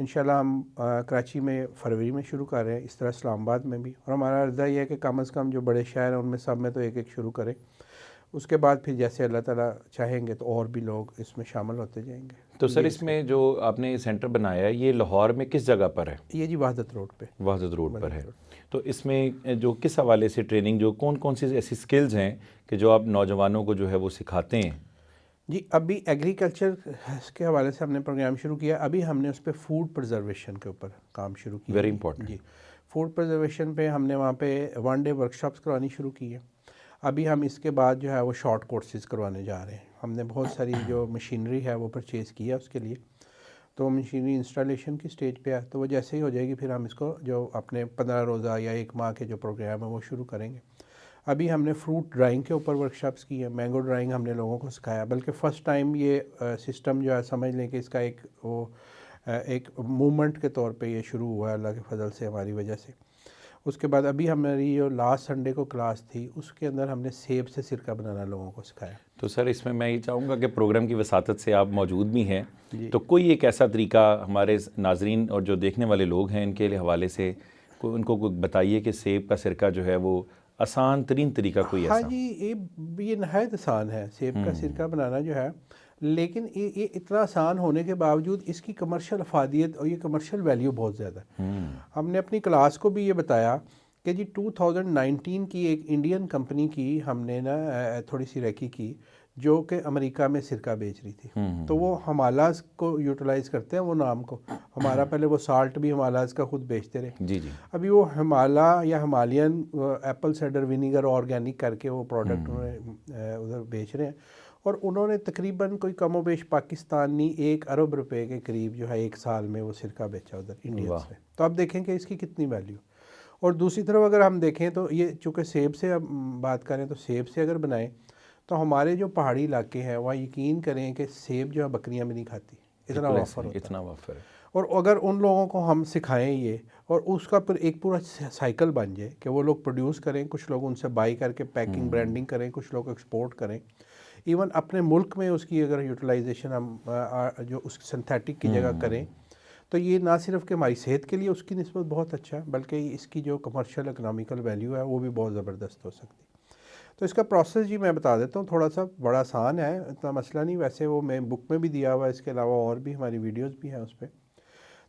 انشاءاللہ ہم کراچی میں فروری میں شروع کر رہے ہیں، اس طرح اسلام آباد میں بھی، اور ہمارا عرضہ یہ ہے کہ کم از کم جو بڑے شہر ہیں ان میں سب میں تو ایک ایک شروع کریں، اس کے بعد پھر جیسے اللہ تعالیٰ چاہیں گے تو اور بھی لوگ اس میں شامل ہوتے جائیں گے۔ تو سر اس میں جو آپ نے سینٹر بنایا ہے یہ لاہور میں کس جگہ پر ہے؟ یہ جی وحدت روڈ پہ، وحدت روڈ پر ہے۔ تو اس میں جو کس حوالے سے ٹریننگ، جو کون کون سی ایسی سکلز ہیں کہ جو آپ نوجوانوں کو جو ہے وہ سکھاتے ہیں؟ جی ابھی ایگریکلچر کے حوالے سے ہم نے پروگرام شروع کیا، ابھی ہم نے اس پہ فوڈ پرزرویشن کے اوپر کام شروع کیا۔ Very important. جی فوڈ پرزرویشن پہ ہم نے وہاں پہ 1 ڈے ورکشاپس کرانی شروع کی ہے۔ ابھی ہم اس کے بعد جو ہے وہ شارٹ کورسز کروانے جا رہے ہیں۔ ہم نے بہت ساری جو مشینری ہے وہ پرچیز کی ہے اس کے لیے، تو مشینری انسٹالیشن کی سٹیج پہ ہے، تو وہ جیسے ہی ہو جائے گی پھر ہم اس کو جو اپنے 15 روزہ یا 1 ماہ کے جو پروگرام ہے وہ شروع کریں گے۔ ابھی ہم نے فروٹ ڈرائنگ کے اوپر ورکشاپس کی ہے، مینگو ڈرائنگ ہم نے لوگوں کو سکھایا، بلکہ فرسٹ ٹائم یہ سسٹم جو ہے سمجھ لیں کہ اس کا ایک موومنٹ کے طور پہ یہ شروع ہوا ہے اللہ کے فضل سے، ہماری وجہ سے۔ اس کے بعد ابھی ہماری جو لاسٹ سنڈے کو کلاس تھی اس کے اندر ہم نے سیب سے سرکہ بنانا لوگوں کو سکھایا۔ تو سر اس میں یہ چاہوں گا کہ پروگرام کی وساطت سے آپ موجود بھی ہیں، تو کوئی ایک ایسا طریقہ ہمارے ناظرین اور جو دیکھنے والے لوگ ہیں ان کے حوالے سے ان کو بتائیے کہ سیب کا سرکہ جو ہے وہ آسان ترین طریقہ کوئی ایسا؟ ہاں جی یہ نہایت آسان ہے سیب کا سرکہ بنانا جو ہے، لیکن یہ اتنا آسان ہونے کے باوجود اس کی کمرشل افادیت اور یہ کمرشل ویلیو بہت زیادہ ہے۔ ہم نے اپنی کلاس کو بھی یہ بتایا کہ جی 2019 کی ایک انڈین کمپنی کی ہم نے نا تھوڑی سی ریکی کی جو کہ امریکہ میں سرکہ بیچ رہی تھی، تو وہ ہمالاز کو یوٹیلائز کرتے ہیں وہ نام کو، ہمارا پہلے وہ سالٹ بھی ہمالاز کا خود بیچتے رہے، جی جی، ابھی وہ ہمالا یا Himalayan apple cider vinegar organic کر کے وہ پروڈکٹ ادھر بیچ رہے ہیں، اور انہوں نے تقریباً کوئی کم و بیش پاکستانی 1 ارب روپے کے قریب جو ہے 1 سال میں وہ سرکہ بیچا ادھر انڈیا سے۔ تو اب دیکھیں کہ اس کی کتنی ویلیو۔ اور دوسری طرف اگر ہم دیکھیں تو یہ چونکہ سیب سے ہم بات کریں تو سیب سے اگر بنائیں تو ہمارے جو پہاڑی علاقے ہیں وہاں یقین کریں کہ سیب جو ہے بکریاں بھی نہیں کھاتی، اتنا وافر ہوتا ہے، اتنا وافر ہے۔ اور اگر ان لوگوں کو ہم سکھائیں یہ اور اس کا پھر ایک پورا سائیکل بن جائے کہ وہ لوگ پروڈیوس کریں، کچھ لوگ ان سے بائی کر کے پیکنگ برانڈنگ کریں، کچھ لوگ ایکسپورٹ کریں، ایون اپنے ملک میں اس کی اگر یوٹیلائزیشن ہم جو اس سنتھیٹک کی جگہ کریں، تو یہ نہ صرف کہ ہماری صحت کے لیے اس کی نسبت بہت اچھا ہے بلکہ اس کی جو کمرشل اکنامیکل ویلیو ہے وہ بھی بہت زبردست ہو سکتی ہے۔ تو اس کا پروسیس جی میں بتا دیتا ہوں، تھوڑا سا بڑا آسان ہے، اتنا مسئلہ نہیں، ویسے وہ میں بک میں بھی دیا ہوا ہے، اس کے علاوہ اور بھی ہماری ویڈیوز بھی ہیں اس پہ۔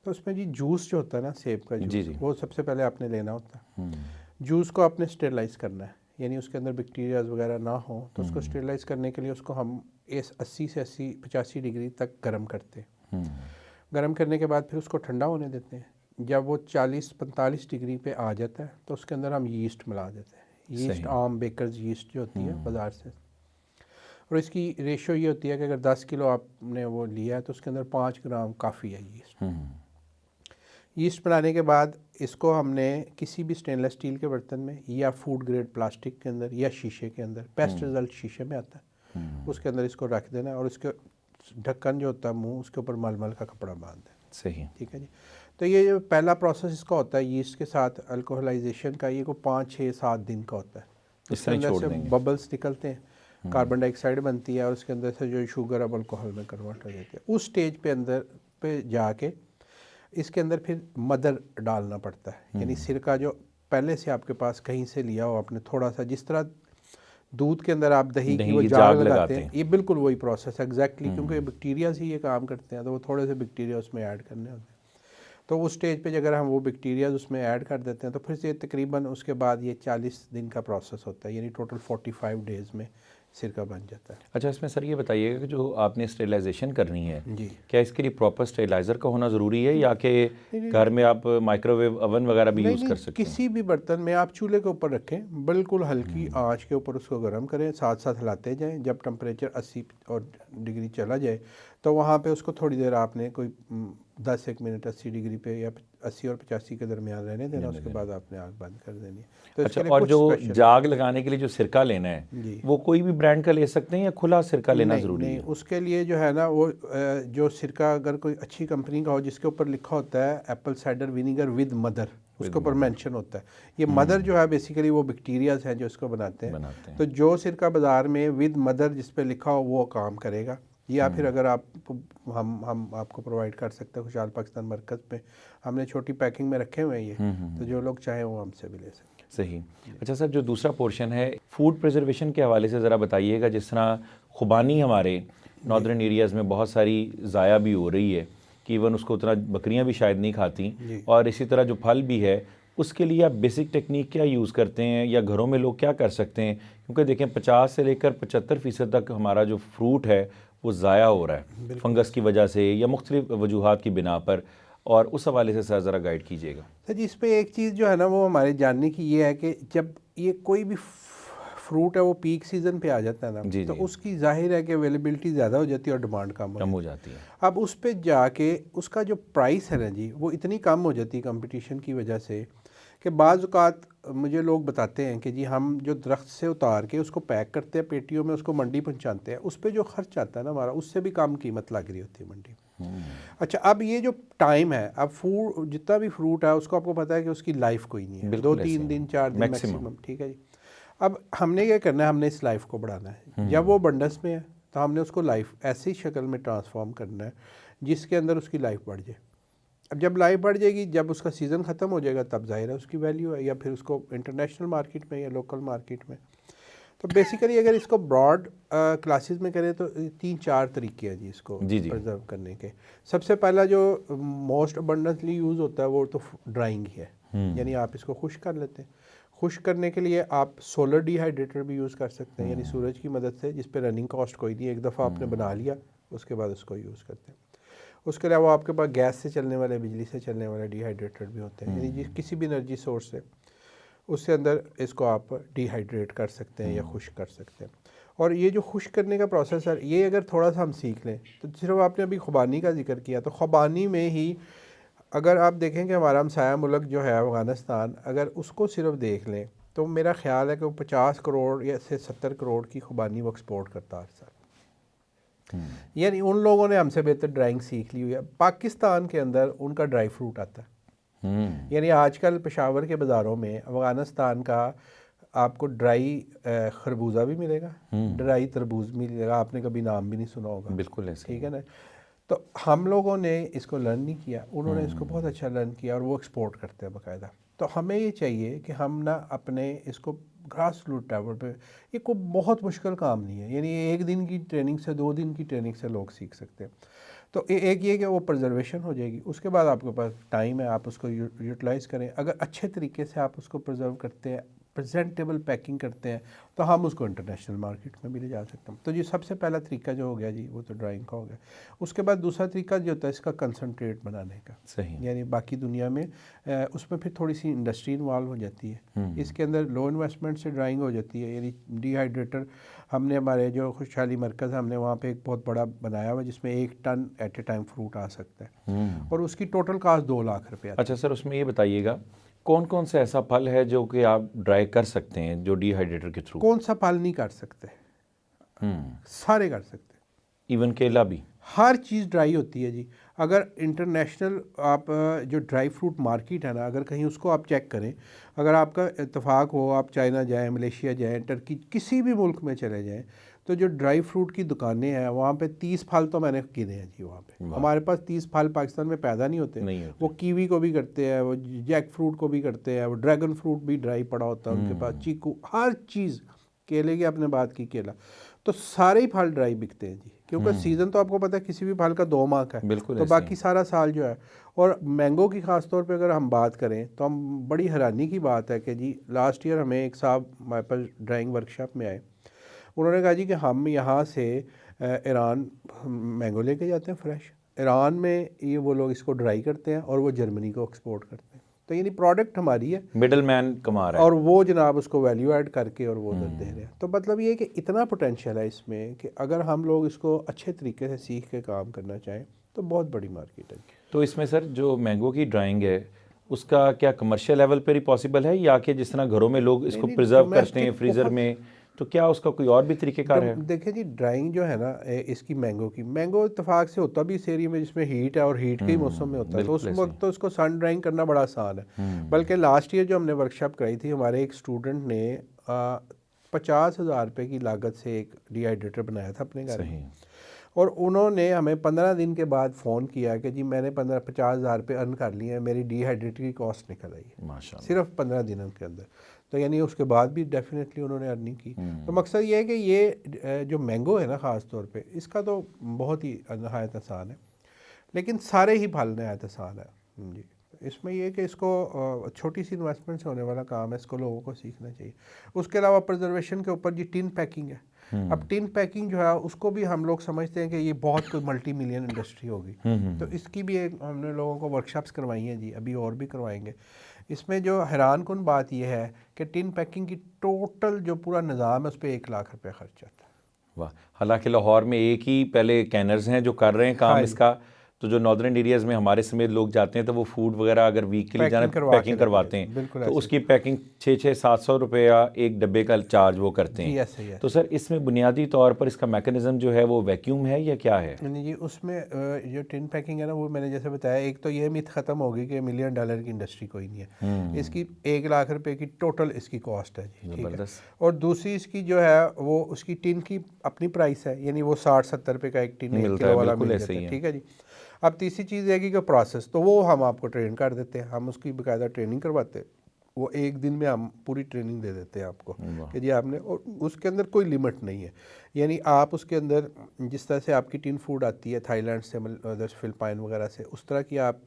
تو اس میں جی جوس جو ہوتا ہے نا سیب کا جوس، وہ سب سے پہلے آپ نے لینا ہوتا ہے، جوس کو آپ نے اسٹیرلائز کرنا ہے، یعنی اس کے اندر بیکٹیریاز وغیرہ نہ ہوں، تو اس کو اسٹیرلائز کرنے کے لیے اس کو ہم 80 سے 85 ڈگری تک گرم کرتے ہیں۔ گرم کرنے کے بعد پھر اس کو ٹھنڈا ہونے دیتے ہیں، جب وہ 40-45 ڈگری پہ آ جاتا ہے تو اس کے اندر ہم یسٹ ملا دیتے ہیں، یسٹ عام بیکرز یسٹ جو ہوتی ہے بازار سے، اور اس کی ریشو یہ ہوتی ہے کہ اگر 10 کلو آپ نے وہ لیا ہے تو اس کے اندر 5 گرام کافی ہے یسٹ۔ یسٹ بنانے کے بعد اس کو ہم نے کسی بھی سٹین لیس اسٹیل کے برتن میں یا فوڈ گریڈ پلاسٹک کے اندر یا شیشے کے اندر، بیسٹ رزلٹ شیشے میں آتا ہے، اس کے اندر اس کو رکھ دینا، اور اس کے ڈھکن جو ہوتا ہے منہ اس کے اوپر ململ کا کپڑا باندھ دیں۔ صحیح، ٹھیک ہے جی۔ تو یہ جو پہلا پروسیس اس کا ہوتا ہے یسٹ کے ساتھ الکوہلائزیشن کا، یہ کو 5-6-7 دن کا ہوتا ہے، اس کے اندر سے ببلز نکلتے ہیں، کاربن ڈائی آکسائڈ بنتی ہے، اور اس کے اندر سے جو شوگر اب الکوہل میں کنورٹ ہو جاتی ہے۔ اس سٹیج پہ اندر پہ جا کے اس کے اندر پھر مدر ڈالنا پڑتا ہے، یعنی سرکہ جو پہلے سے آپ کے پاس کہیں سے لیا ہو آپ نے، تھوڑا سا جس طرح دودھ کے اندر آپ دہی کی وہ جاگ لگاتے ہیں، یہ بالکل وہی پروسیس ہے ایگزیکٹلی، کیونکہ بیکٹیریاز ہی یہ کام کرتے ہیں، تو وہ تھوڑے سے بیکٹیریا اس میں ایڈ کرنے ہوتے ہیں۔ تو اس سٹیج پہ اگر ہم وہ بیکٹیریاز اس میں ایڈ کر دیتے ہیں تو پھر یہ تقریباً اس کے بعد یہ 40 دن کا پروسیس ہوتا ہے، یعنی ٹوٹل 45 ڈیز میں سرکہ بن جاتا ہے۔ اچھا، اس میں سر یہ بتائیے گا کہ جو آپ نے اسٹیرلائزیشن کرنی ہے جی، کیا اس کے لیے پراپر اسٹیرلائزر کا ہونا ضروری ہے، یا کہ گھر میں آپ مائکرو ویو اوون وغیرہ بھی یوز کر سکتے ہیں؟ کسی بھی برتن میں آپ چولہے کے اوپر رکھیں، بالکل ہلکی آنچ کے اوپر اس کو گرم کریں، ساتھ ساتھ ہلاتے جائیں، جب ٹمپریچر 80 ڈگری چلا جائے تو وہاں پہ اس کو تھوڑی دیر آپ نے کوئی 10-1 منٹ 80 ڈگری پہ یا 80 اور 85 کے درمیان رہنے دینا، اس کے بعد آپ نے آگ بند کر دینی ہے۔ اچھا، اور جو جاگ لگانے کے لیے جو سرکہ لینا ہے وہ کوئی بھی برانڈ کا لے سکتے ہیں یا کھلا سرکہ لینا ضروری ہے؟ نہیں، اس کے لیے جو ہے نا وہ جو سرکہ اگر کوئی اچھی کمپنی کا ہو جس کے اوپر لکھا ہوتا ہے apple cider vinegar with mother, اس کے اوپر مینشن ہوتا ہے، یہ مدر جو ہے بیسیکلی وہ بیکٹیریاز ہیں جو اس کو بناتے ہیں، تو جو سرکہ بازار میں ود مدر جس پہ لکھا ہو وہ کام کرے گا، یا پھر اگر آپ ہم آپ کو پرووائڈ کر سکتے ہیں خوشحال پاکستان مرکز میں، ہم نے چھوٹی پیکنگ میں رکھے ہوئے ہیں یہ، تو جو لوگ چاہیں وہ ہم سے بھی لے سکتے ہیں۔ صحیح۔ اچھا سر، جو دوسرا پورشن ہے فوڈ پریزرویشن کے حوالے سے ذرا بتائیے گا، جس طرح خوبانی ہمارے ناردرن ایریاز میں بہت ساری ضائع بھی ہو رہی ہے کہ ایون اس کو اتنا بکریاں بھی شاید نہیں کھاتیں، اور اسی طرح جو پھل بھی ہے اس کے لیے آپ بیسک ٹیکنیک کیا یوز کرتے ہیں، یا گھروں میں لوگ کیا کر سکتے ہیں؟ کیونکہ دیکھیں 50 سے لے کر 75% تک ہمارا جو فروٹ ہے وہ ضائع ہو رہا ہے فنگس کی وجہ سے یا مختلف وجوہات کی بنا پر، اور اس حوالے سے سر ذرا گائیڈ کیجیے گا۔ سر جی، اس پہ ایک چیز جو ہے نا وہ ہمارے جاننے کی یہ ہے کہ جب یہ کوئی بھی فروٹ ہے وہ پیک سیزن پہ آ جاتا ہے نا، تو اس کی ظاہر ہے کہ اویلیبلٹی زیادہ ہو جاتی ہے اور ڈیمانڈ کم ہو جاتی ہے۔ اب اس پہ جا کے اس کا جو پرائس ہے نا جی، وہ اتنی کم ہو جاتی ہے کمپٹیشن کی وجہ سے کہ بعض اوقات مجھے لوگ بتاتے ہیں کہ جی ہم جو درخت سے اتار کے اس کو پیک کرتے ہیں پیٹیوں میں، اس کو منڈی پہنچاتے ہیں، اس پہ جو خرچ آتا ہے نا ہمارا، اس سے بھی کم قیمت لگ رہی ہوتی ہے منڈی میں۔ اچھا، اب یہ جو ٹائم ہے، اب جتنا بھی فروٹ ہے اس کو آپ کو پتہ ہے کہ اس کی لائف کوئی نہیں ہے، 2-3 دن 4 دن میکسیمم، ٹھیک ہے جی۔ اب ہم نے یہ کرنا ہے، ہم نے اس لائف کو بڑھانا ہے۔ جب وہ بنڈس میں ہے تو ہم نے اس کو لائف ایسی شکل میں ٹرانسفارم کرنا ہے جس کے اندر اس کی لائف بڑھ جائے۔ اب جب لائف بڑھ جائے گی، جب اس کا سیزن ختم ہو جائے گا، تب ظاہر ہے اس کی ویلیو ہے، یا پھر اس کو انٹرنیشنل مارکیٹ میں یا لوکل مارکیٹ میں۔ تو بیسیکلی اگر اس کو براڈ کلاسز میں کریں تو 3-4 طریقے ہیں جی اس کو پرزرو کرنے کے۔ سب سے پہلا جو موسٹ ابنڈنٹلی یوز ہوتا ہے وہ تو ڈرائنگ ہی ہے، یعنی آپ اس کو خشک کر لیتے ہیں۔ خشک کرنے کے لیے آپ سولر ڈی ہائیڈریٹر بھی یوز کر سکتے ہیں، یعنی سورج کی مدد سے، جس پہ رننگ کاسٹ کوئی نہیں، ایک دفعہ آپ نے بنا لیا اس کے بعد اس کو یوز کرتے ہیں۔ اس کے علاوہ آپ کے پاس گیس سے چلنے والے، بجلی سے چلنے والے ڈی ہائیڈریٹر بھی ہوتے ہیں، یعنی کسی بھی انرجی سورس سے اس کے اندر اس کو آپ ڈی ہائیڈریٹ کر سکتے ہیں یا خشک کر سکتے ہیں۔ اور یہ جو خشک کرنے کا پروسیس ہے، یہ اگر تھوڑا سا ہم سیکھ لیں تو صرف آپ نے ابھی خوبانی کا ذکر کیا، تو خوبانی میں ہی اگر آپ دیکھیں کہ ہمارا ہمسایہ ملک جو ہے افغانستان، اگر اس کو صرف دیکھ لیں تو میرا خیال ہے کہ وہ 50 کروڑ یا سے 70 کروڑ کی خوبانی وہ ایکسپورٹ کرتا ہے ہر سال۔ یعنی ان لوگوں نے ہم سے بہتر ڈرائنگ سیکھ لی ہوئی ہے۔ پاکستان کے اندر ان کا ڈرائی فروٹ آتا ہے، یعنی آج کل پشاور کے بازاروں میں افغانستان کا آپ کو ڈرائی خربوزہ بھی ملے گا، ڈرائی تربوز ملے گا، آپ نے کبھی نام بھی نہیں سنا ہوگا، بالکل ایسے، ٹھیک ہے نا۔ تو ہم لوگوں نے اس کو لرن نہیں کیا، انہوں نے اس کو بہت اچھا لرن کیا اور وہ ایکسپورٹ کرتے ہیں باقاعدہ۔ تو ہمیں یہ چاہیے کہ ہم نا اپنے اس کو گراس روٹ لیول پہ، یہ کوئی بہت مشکل کام نہیں ہے، یعنی 1 دن کی ٹریننگ سے 2 دن کی ٹریننگ سے لوگ سیکھ سکتے ہیں۔ تو ایک یہ کہ وہ پرزرویشن ہو جائے گی، اس کے بعد آپ کے پاس ٹائم ہے، آپ اس کو یوٹیلائز کریں۔ اگر اچھے طریقے سے آپ اس کو پرزرو کرتے ہیں، پریزنٹیبل پیکنگ کرتے ہیں، تو ہم اس کو انٹرنیشنل مارکیٹ میں بھی لے جا سکتے ہیں۔ تو جی سب سے پہلا طریقہ جو ہو گیا جی وہ تو ڈرائنگ کا ہو گیا۔ اس کے بعد دوسرا طریقہ جو ہوتا ہے اس کا کنسنٹریٹ بنانے کا، صحیح، یعنی باقی دنیا میں اس میں پھر تھوڑی سی انڈسٹری انوالو ہو جاتی ہے، اس کے اندر لو انویسٹمنٹ سے ڈرائنگ ہو جاتی ہے۔ یعنی ڈی ہائیڈریٹر ہم نے ہمارے جو خوشحالی مرکز ہم نے وہاں پہ ایک بہت بڑا بنایا ہوا ہے جس میں 1 ton at a time fruit آ سکتا ہے، اور اس کی ٹوٹل کاسٹ 2 لاکھ روپے آتی ہے۔ اچھا سر، اس میں یہ بتائیے گا کون کون سے ایسا پھل ہے جو کہ آپ ڈرائی کر سکتے ہیں جو ڈی ہائیڈریٹر کے تھرو؟ کون سا پھل نہیں کر سکتے؟ سارے کر سکتے، ایون کیلا بھی؟ ہر چیز ڈرائی ہوتی ہے جی۔ اگر انٹرنیشنل آپ جو ڈرائی فروٹ مارکیٹ ہے نا، اگر کہیں اس کو آپ چیک کریں، اگر آپ کا اتفاق ہو آپ چائنا جائیں، ملیشیا جائیں، ٹرکی، کسی بھی ملک میں چلے جائیں، تو جو ڈرائی فروٹ کی دکانیں ہیں وہاں پہ 30 پھل تو میں نے گنے ہیں جی وہاں پہ۔ ہمارے پاس 30 پھل پاکستان میں پیدا نہیں ہوتے، وہ کیوی کو بھی کرتے ہیں، وہ جیک فروٹ کو بھی کرتے ہیں، وہ ڈریگن فروٹ بھی ڈرائی پڑا ہوتا ہے ان کے پاس، چیکو، ہر چیز، کیلے کی آپ نے بات کی، کیلا، تو سارے ہی پھل ڈرائی بکتے ہیں جی، کیونکہ سیزن تو آپ کو پتہ ہے کسی بھی پھل کا 2 ماہ کا ہے، تو باقی سارا سال جو ہے۔ اور مینگو کی خاص طور پہ اگر ہم بات کریں تو ہم بڑی حیرانی کی بات ہے کہ جی لاسٹ ایئر ہمیں ایک صاحب ہمارے پاس ڈرائنگ ورکشاپ میں آئے، انہوں نے کہا جی کہ ہم یہاں سے ایران مینگو لے کے جاتے ہیں فریش، ایران میں یہ وہ لوگ اس کو ڈرائی کرتے ہیں اور وہ جرمنی کو ایکسپورٹ کرتے ہیں، تو یعنی پروڈکٹ ہماری ہے، مڈل مین کما رہا ہے، اور وہ جناب اس کو ویلیو ایڈ کر کے اور وہ ادھر دے رہے ہیں۔ تو مطلب یہ ہے کہ اتنا پوٹینشیل ہے اس میں کہ اگر ہم لوگ اس کو اچھے طریقے سے سیکھ کے کام کرنا چاہیں تو بہت بڑی مارکیٹ ہے۔ تو اس میں سر جو مینگو کی ڈرائنگ ہے اس کا کیا کمرشل لیول پر ہی پاسبل ہے، یا کہ جس طرح گھروں میں لوگ اس کو پرزرو کرتے ہیں فریزر میں، تو کیا اس کا کوئی اور بھی طریقہ کار ہے؟ دیکھیں جی ڈرائنگ جو ہے نا اس کی مینگو اتفاق سے ہوتا بھی اس ایریا میں جس میں ہیٹ ہے اور ہیٹ کے ہی موسم میں ہوتا ہے، تو اس وقت تو اس کو سن ڈرائنگ کرنا بڑا آسان ہے۔ بلکہ لاسٹ ایئر جو ہم نے ورکشاپ کرائی تھی، ہمارے ایک اسٹوڈنٹ نے 50,000 روپے کی لاگت سے ایک ڈی ہائیڈریٹر بنایا تھا اپنے گھر میں، اور انہوں نے ہمیں 15 دن کے بعد فون کیا کہ جی میں نے 50,000 روپے ارن کر لیے ہیں, میری ڈی ہائیڈریٹ کی کاسٹ نکل آئی ہے ماشاءاللہ, صرف 15 دنوں کے اندر. تو یعنی اس کے بعد بھی ڈیفینیٹلی انہوں نے ارننگ کی. تو مقصد یہ ہے کہ یہ جو مینگو ہے نا خاص طور پہ, اس کا تو بہت ہی نہایت آسان ہے, لیکن سارے ہی پھل نہایت آسان ہے جی. اس میں یہ کہ اس کو چھوٹی سی انویسٹمنٹ سے ہونے والا کام ہے, اس کو لوگوں کو سیکھنا چاہیے. اس کے علاوہ پرزرویشن کے اوپر جی ٹین پیکنگ ہے. اب ٹین پیکنگ جو ہے اس کو بھی ہم لوگ سمجھتے ہیں کہ یہ بہت کوئی ملٹی ملین انڈسٹری ہوگی, تو اس کی بھی ایک ہم نے لوگوں کو ورکشاپس کروائی ہیں جی, ابھی اور بھی کروائیں گے. اس میں جو حیران کن بات یہ ہے کہ ٹین پیکنگ کی ٹوٹل جو پورا نظام ہے اس پہ 1 لاکھ روپے خرچ آتا ہے. واہ. حالانکہ لاہور میں ایک ہی پہلے کینرز ہیں جو کر رہے ہیں کام اس کا, تو جو ناردرن ایریاز میں ہمارے سمیت لوگ جاتے ہیں تو وہ فوڈ وغیرہ اگر ویک کے لیے جانا پیکنگ کرواتے ہیں, تو اس کی پیکنگ 600-700 روپیہ ایک ڈبے کا چارج وہ کرتے ہیں. تو سر اس میں بنیادی طور پر اس کا میکانزم جو ہے وہ ویکیوم ہے یا کیا ہے؟ نہیں جی, اس میں جو ٹین پیکنگ ہے نا, وہ میں نے جیسے بتایا, ایک تو یہ میتھ ختم ہوگی کہ $1 ملین کی انڈسٹری کوئی نہیں ہے. اس کی 1 لاکھ روپے کی ٹوٹل اس کی کاسٹ ہے جی, ٹھیک ہے. اور دوسری اس کی جو ہے وہ اس کی ٹین کی اپنی پرائس ہے, یعنی وہ 60-70 روپے کا ایک ٹین 1 کلو والا مل جاتا ہے, ٹھیک ہے جی. اب تیسری چیز ہے کہ پروسیس, تو وہ ہم آپ کو ٹرین کر دیتے ہیں, ہم اس کی باقاعدہ ٹریننگ کرواتے ہیں. وہ 1 دن میں ہم پوری ٹریننگ دے دیتے ہیں آپ کو کہ جی آپ نے, اور اس کے اندر کوئی لمٹ نہیں ہے. یعنی آپ اس کے اندر جس طرح سے آپ کی ٹین فوڈ آتی ہے تھائی لینڈ سے, ادھر فلپائن وغیرہ سے, اس طرح کی آپ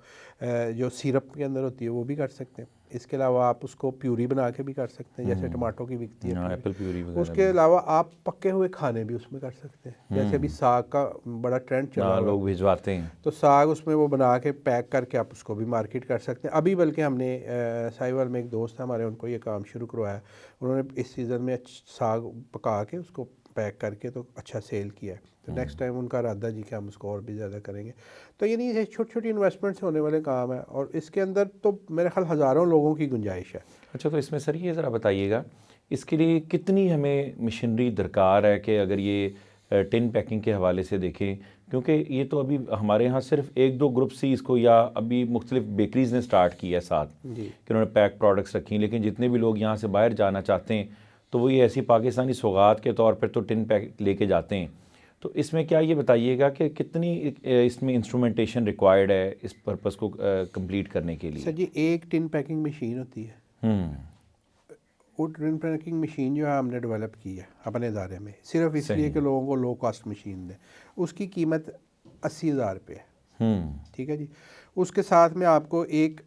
جو سیرپ کے اندر ہوتی ہے وہ بھی کر سکتے ہیں. اس کے علاوہ آپ اس کو پیوری بنا کے بھی کر سکتے ہیں, جیسے ٹماٹو کی بکتی ہے ایپل پیوری. اس کے علاوہ آپ پکے ہوئے کھانے بھی اس میں کر سکتے ہیں, جیسے ابھی ساگ کا بڑا ٹرینڈ چل رہا ہے, لوگ بھجواتے ہیں, تو ساگ اس میں وہ بنا کے پیک کر کے آپ اس کو بھی مارکیٹ کر سکتے ہیں. ابھی بلکہ ہم نے سائیوال میں ایک دوست ہے ہمارے, ان کو یہ کام شروع کروایا. انہوں نے اس سیزن میں ساگ پکا کے اس کو پیک کر کے تو اچھا سیل کیا ہے. تو نیکسٹ ٹائم ان کا ارادہ جی کہ ہم اس کو اور بھی زیادہ کریں گے. تو یعنی یہ چھوٹی چھوٹی انویسٹمنٹ سے ہونے والے کام ہے, اور اس کے اندر تو میرے خیال ہزاروں لوگوں کی گنجائش ہے. اچھا, تو اس میں سر یہ ذرا بتائیے گا, اس کے لیے کتنی ہمیں مشینری درکار ہے کہ اگر یہ ٹن پیکنگ کے حوالے سے دیکھیں, کیونکہ یہ تو ابھی ہمارے ہاں صرف 1-2 گروپ سی اس کو, یا ابھی مختلف بیکریز نے سٹارٹ کیا ہے ساتھ جی کہ انہوں نے پیک پروڈکٹس رکھی, لیکن جتنے بھی لوگ یہاں سے باہر جانا چاہتے ہیں تو وہ یہ ایسی پاکستانی سوغات کے طور پر تو ٹن پیک لے کے جاتے ہیں. تو اس میں کیا یہ بتائیے گا کہ کتنی اس میں انسٹرومنٹیشن ریکوائرڈ ہے اس پرپس کو کمپلیٹ کرنے کے لیے؟ سر جی, ایک ٹن پیکنگ مشین ہوتی ہے. وہ ٹن پیکنگ مشین جو ہے ہم نے ڈیولپ کی ہے اپنے ادارے میں, صرف اس لیے کہ لوگوں کو لو کاسٹ مشین دیں. اس کی قیمت 80,000 روپے ہے, ٹھیک ہے جی. اس کے ساتھ میں آپ کو ایک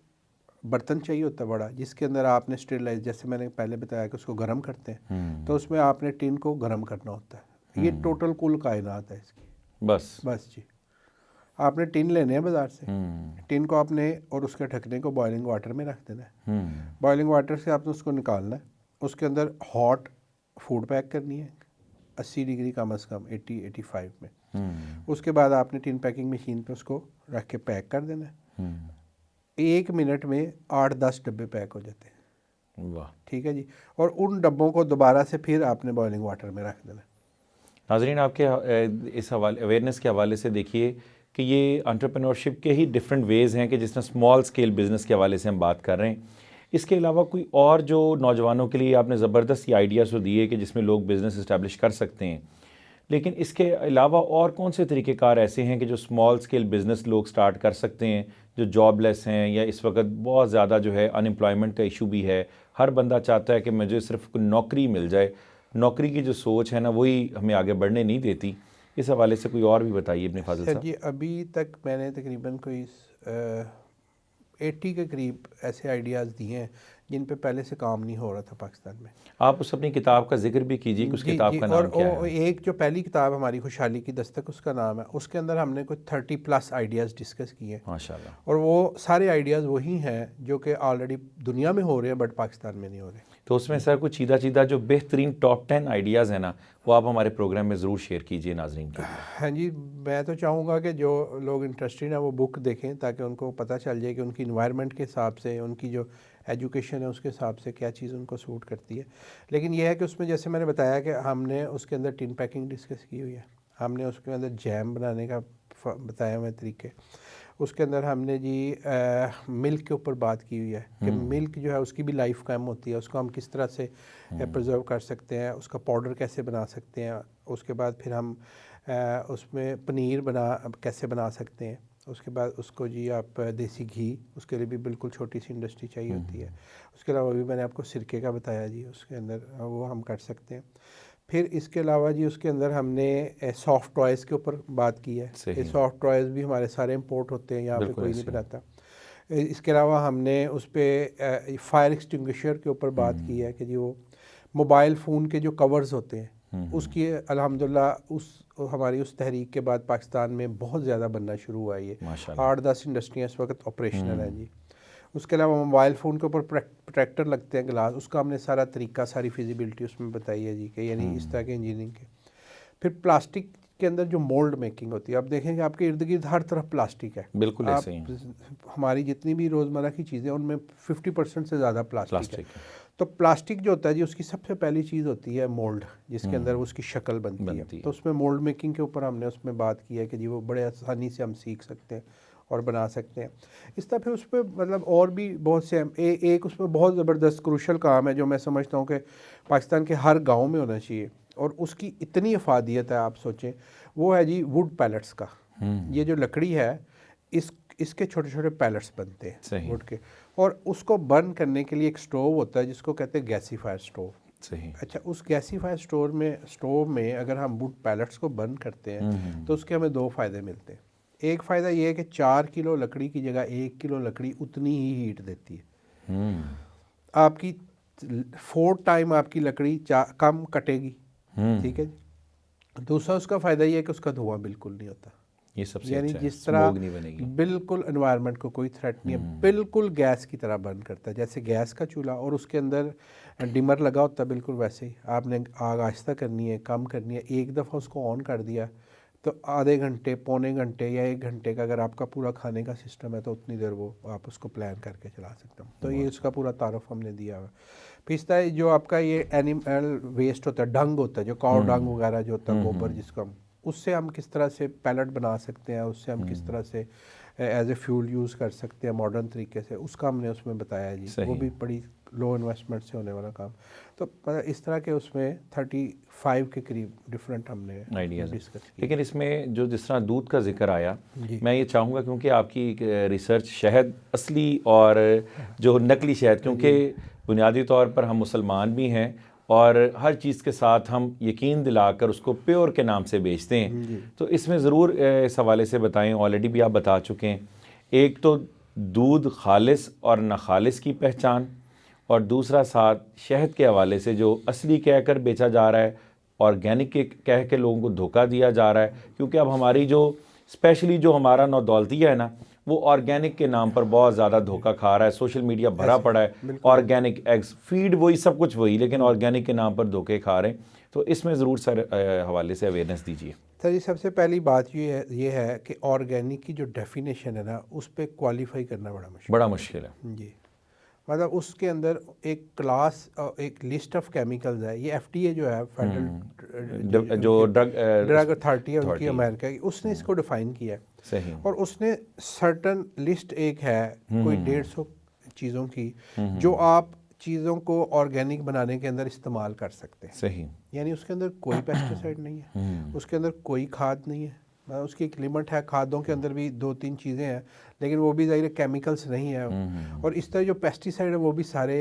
برتن چاہیے ہوتا ہے بڑا, جس کے اندر آپ نے اسٹیرلائز, جیسے میں نے پہلے بتایا کہ اس کو گرم کرتے ہیں, تو اس میں آپ نے ٹن کو گرم کرنا ہوتا ہے. یہ ٹوٹل کل کائنات ہے اس کی. بس جی, آپ نے ٹن لینے ہیں بازار سے, ٹن کو آپ نے اور اس کے ڈھکنے کو بوائلنگ واٹر میں رکھ دینا ہے. بوائلنگ واٹر سے آپ نے اس کو نکالنا ہے. اس کے اندر ہاٹ فوڈ پیک کرنی ہے 80 ڈگری کم از کم 80-85 میں. اس کے بعد آپ نے ٹن پیکنگ مشین پہ اس کو رکھ کے پیک کر دینا ہے. 1 منٹ میں 8-10 ڈبے پیک ہو جاتے ہیں. واہ, ٹھیک ہے جی. اور ان ڈبوں کو دوبارہ سے پھر آپ نے بوائلنگ واٹر میں رکھ دینا ہے. ناظرین, آپ کے اس حوالے اویئرنیس کے حوالے سے دیکھیے کہ یہ انٹرپرینورشپ کے ہی ڈفرینٹ ویز ہیں کہ جس میں اسمال اسکیل بزنس کے حوالے سے ہم بات کر رہے ہیں. اس کے علاوہ کوئی اور جو نوجوانوں کے لیے آپ نے زبردست یہ آئیڈیاز تو دیے کہ جس میں لوگ بزنس اسٹیبلش کر سکتے ہیں, لیکن اس کے علاوہ اور کون سے طریقہ کار ایسے ہیں کہ جو اسمال اسکیل بزنس لوگ سٹارٹ کر سکتے ہیں جو جاب لیس ہیں, یا اس وقت بہت زیادہ جو ہے ان امپلائمنٹ کا ایشو بھی ہے, ہر بندہ چاہتا ہے کہ مجھے صرف کوئی نوکری مل جائے, نوکری کی جو سوچ ہے نا وہی ہمیں آگے بڑھنے نہیں دیتی. اس حوالے سے کوئی اور بھی بتائیے ابن فاضل صاحب. جی, ابھی تک میں نے تقریباً کوئی 80 کے قریب ایسے آئیڈیاز دیے ہیں جن پہ پہلے سے کام نہیں ہو رہا تھا پاکستان میں. آپ اس اپنی کتاب کا ذکر بھی کیجیے کہ اس کتاب کا نام کیا ہے. اور ایک جو پہلی کتاب ہماری خوشحالی کی دستک اس کا نام ہے, اس کے اندر ہم نے کوئی 30+ آئیڈیاز ڈسکس کیے ہیں ماشاءاللہ. اور وہ سارے آئیڈیاز وہی ہیں جو کہ آلریڈی دنیا میں ہو رہے ہیں بٹ پاکستان میں نہیں ہو رہے. تو اس میں سر کچھ چیدہ جو بہترین ٹاپ 10 آئیڈیاز ہیں نا وہ آپ ہمارے پروگرام میں ضرور شیئر کیجیے ناظرین کے لیے. ہاں جی, میں تو چاہوں گا کہ جو لوگ انٹرسٹڈ ہیں وہ بک دیکھیں تاکہ ان کو پتہ چل جائے کہ ان کی انوائرمنٹ کے حساب سے, ان کی جو ایجوکیشن ہے اس کے حساب سے کیا چیز ان کو سوٹ کرتی ہے. لیکن یہ ہے کہ اس میں جیسے میں نے بتایا کہ ہم نے اس کے اندر ٹن پیکنگ ڈسکس کی ہوئی ہے, ہم نے اس کے اندر جیم بنانے کا بتایا ہوئے طریقے, اس کے اندر ہم نے جی ملک کے اوپر بات کی ہوئی ہے کہ ملک جو ہے اس کی بھی لائف کم ہوتی ہے, اس کو ہم کس طرح سے پرزرو کر سکتے ہیں, اس کا پاؤڈر کیسے بنا سکتے ہیں. اس کے بعد پھر ہم اس میں پنیر کیسے بنا سکتے ہیں. اس کے بعد اس کو جی آپ دیسی گھی، اس کے لیے بھی بالکل چھوٹی سی انڈسٹری چاہیے ہوتی ہے. اس کے علاوہ بھی میں نے آپ کو سرکے کا بتایا جی، اس کے اندر وہ ہم کر سکتے ہیں. پھر اس کے علاوہ جی اس کے اندر ہم نے سافٹ ٹوائز کے اوپر بات کی ہے. یہ سافٹ ٹوائز بھی ہمارے سارے امپورٹ ہوتے ہیں، یہاں پہ کوئی نہیں بناتا. اس کے علاوہ ہم نے اس پہ فائر ایکسٹنگوشر کے اوپر بات کی ہے کہ جی وہ موبائل فون کے جو کورز ہوتے ہیں اس کی الحمدللہ ہماری اس تحریک کے بعد پاکستان میں بہت زیادہ بننا شروع ہوا ہے. یہ 8-10 انڈسٹریاں اس وقت آپریشنل ہیں جی. اس کے علاوہ موبائل فون کے اوپر پروٹیکٹر لگتے ہیں گلاس، اس کا ہم نے سارا طریقہ، ساری فیزیبلٹی اس میں بتائی ہے جی کہ یعنی اس طرح کے انجینئرنگ کے. پھر پلاسٹک کے اندر جو مولڈ میکنگ ہوتی ہے، آپ دیکھیں کہ آپ کے ارد گرد ہر طرف پلاسٹک ہے. بالکل ایسے ہی ہماری جتنی بھی روزمرہ کی چیزیں ان میں 50% سے زیادہ پلاسٹک ہے. تو پلاسٹک جو ہوتا ہے جی اس کی سب سے پہلی چیز ہوتی ہے مولڈ، جس کے اندر اس کی شکل بنتی ہے. تو اس میں مولڈ میکنگ کے اوپر ہم نے اس میں بات کی ہے کہ جی وہ بڑے آسانی سے ہم سیکھ سکتے ہیں اور بنا سکتے ہیں. اس طرح پھر اس پہ مطلب اور بھی بہت سے ایک اس میں بہت زبردست کروشل کام ہے جو میں سمجھتا ہوں کہ پاکستان کے ہر گاؤں میں ہونا چاہیے، اور اس کی اتنی افادیت ہے آپ سوچیں. وہ ہے جی ووڈ پیلٹس کا. یہ جو لکڑی ہے اس کے چھوٹے چھوٹے پیلٹس بنتے ہیں ووڈ کے، اور اس کو برن کرنے کے لیے ایک سٹوو ہوتا ہے جس کو کہتے ہیں گیسیفائر سٹوو. اچھا، اس گیسیفائر سٹوو میں اگر ہم ووڈ پیلٹس کو برن کرتے ہیں تو اس کے ہمیں 2 فائدے ملتے ہیں. ایک فائدہ یہ ہے کہ 4 کلو لکڑی کی جگہ 1 کلو لکڑی اتنی ہی ہیٹ دیتی ہے. آپ کی 4 ٹائم آپ کی لکڑی کم کٹے گی. ٹھیک ہے جی. دوسرا اس کا فائدہ یہ ہے کہ اس کا دھواں بالکل نہیں ہوتا. یہ سب سے یعنی اچھا ہے، جس طرح سموگ نہیں بنے گی. بالکل انوائرمنٹ کو کوئی تھریٹ نہیں ہے، بالکل گیس کی طرح برن کرتا ہے. جیسے گیس کا چولہا اور اس کے اندر ڈمر لگا ہوتا ہے، بالکل ویسے ہی آپ نے آگ آہستہ کرنی ہے، کم کرنی ہے. ایک دفعہ اس کو آن کر دیا تو آدھے گھنٹے، پونے گھنٹے یا 1 گھنٹے کا اگر آپ کا پورا کھانے کا سسٹم ہے تو اتنی دیر وہ آپ اس کو پلان کر کے چلا سکتے ہیں. تو یہ اس کا پورا تعارف ہم نے دیا ہوا. پھر ہے جو آپ کا یہ اینیمل ویسٹ ہوتا ہے، ڈنگ ہوتا ہے، جو کاؤ ڈنگ وغیرہ جو ہوتا ہے، گوبر جس کو ہم، اس سے ہم کس طرح سے پیلٹ بنا سکتے ہیں، اس سے ہم کس طرح سے ایز اے فیول یوز کر سکتے ہیں ماڈرن طریقے سے، اس کا ہم نے اس میں بتایا جی. وہ بھی بڑی لو انویسٹمنٹ سے ہونے والا کام. تو اس طرح کے اس میں 35 کے قریب ڈفرینٹ ہم نے آئیڈیاز ڈسکس کیا. لیکن اس میں جس طرح دودھ کا ذکر آیا، میں یہ چاہوں گا کیونکہ آپ کی ریسرچ شہد اصلی اور جو نقلی شہد، کیونکہ بنیادی طور پر ہم مسلمان بھی ہیں اور ہر چیز کے ساتھ ہم یقین دلا کر اس کو پیور کے نام سے بیچتے ہیں. تو اس میں ضرور اس حوالے سے بتائیں. آلریڈی بھی آپ بتا چکے ہیں، ایک تو دودھ خالص اور ناخالص کی پہچان، اور دوسرا ساتھ شہد کے حوالے سے جو اصلی کہہ کر بیچا جا رہا ہے، آرگینک کہہ کے لوگوں کو دھوکہ دیا جا رہا ہے. کیونکہ اب ہماری جو اسپیشلی جو ہمارا نودولتیہ ہے نا، وہ آرگینک کے نام پر بہت زیادہ دھوکہ کھا رہا ہے. سوشل میڈیا بھرا پڑا ہے آرگینک ایگز، فیڈ وہی، سب کچھ وہی، لیکن آرگینک کے نام پر دھوکے کھا رہے ہیں. تو اس میں ضرور سر حوالے سے اویئرنیس دیجیے. سر جی، سب سے پہلی بات یہ ہے کہ آرگینک کی جو ڈیفینیشن ہے نا، اس پہ کوالیفائی کرنا بڑا مشکل ہے جی. مطلب اس کے اندر ایک کلاس، ایک لسٹ آف کیمیکلز ہے. یہ FTA جو ہے، فیڈرل جو ڈرگ اتھارٹی ہے ان کی امریکہ کی، اس نے اس کو ڈیفائن کیا ہے. صحیح. اور اس نے سرٹن لسٹ ایک ہے کوئی 150 چیزوں کی جو آپ چیزوں کو آرگینک بنانے کے اندر استعمال کر سکتے ہیں. صحیح. یعنی اس کے اندر کوئی پیسٹیسائڈ نہیں ہے، اس کے اندر کوئی کھاد نہیں ہے. اس کی ایک لمٹ ہے. کھادوں کے اندر بھی 2-3 چیزیں ہیں، لیکن وہ بھی ظاہر کیمیکلز نہیں ہیں. اور اس طرح جو پیسٹیسائڈ ہے وہ بھی سارے